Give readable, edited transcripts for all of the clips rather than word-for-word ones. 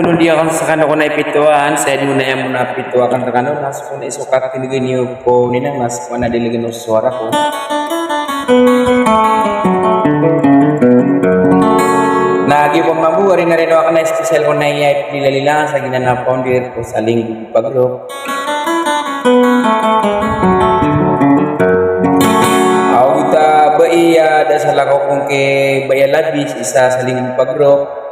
nun dia kan sakano ko na ipituan, sa mo na yan mo na pituakan kakano, nas ko na isukat tinigin niyo ko, ninang nas ko na diligin ng suara ko. Nagi po mabuhay na rin ako na special ko na iya pilalilangan sa ginana founder ko sa linggo pagro. Ako kita baiya da sa lako kong ke baya labis isa sa linggo pagro.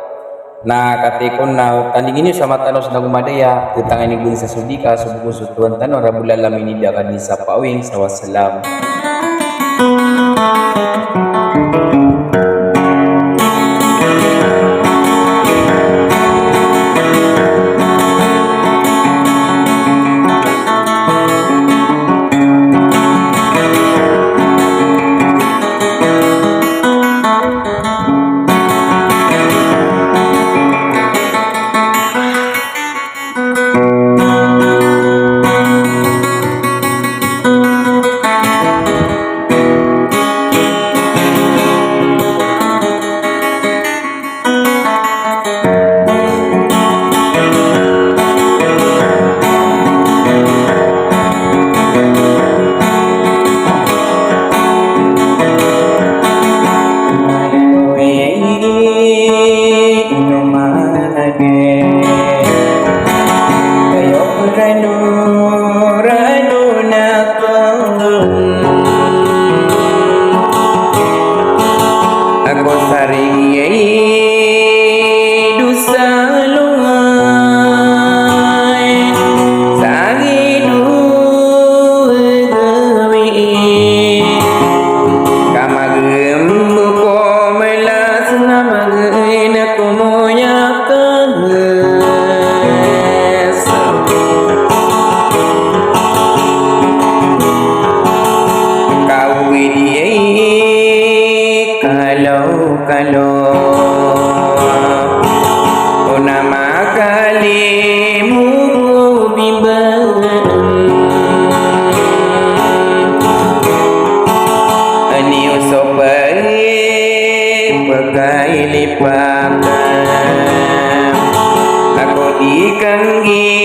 Na katikon na tandingin niyo sa matanos na gumadaya tutangin ni gun sa sudika subukun sutuan tanong rabula laminida kadi sa pawing sa wassalam. Ako saring dusa luay sa gawi kamagem ko melas na magin ko moya kages kalau una makalimu bimbang ani usopai pakai lipakan aku dikanggi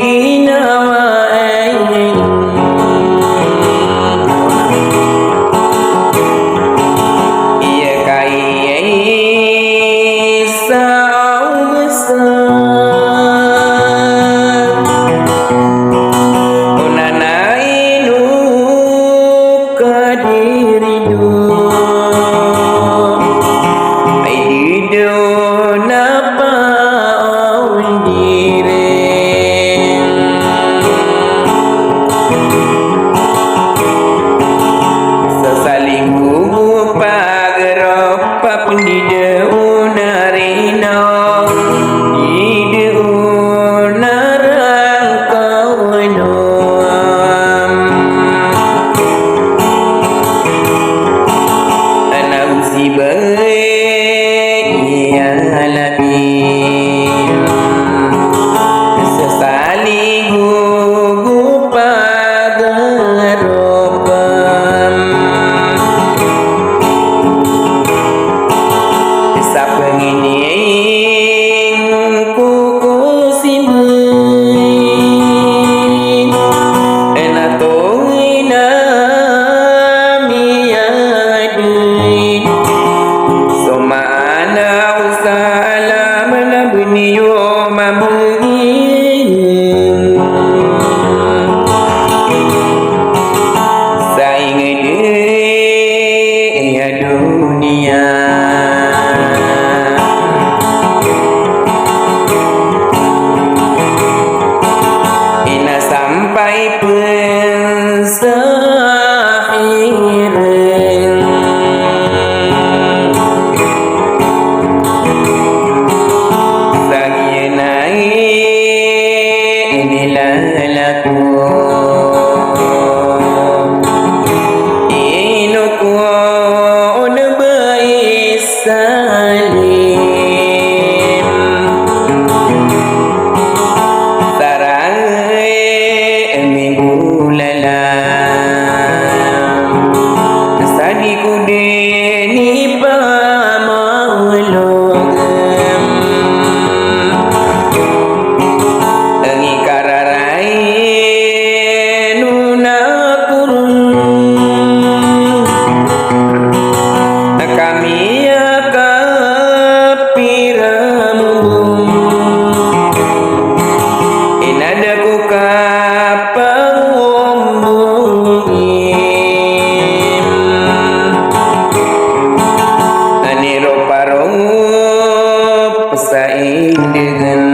ginawa Lagi naik digen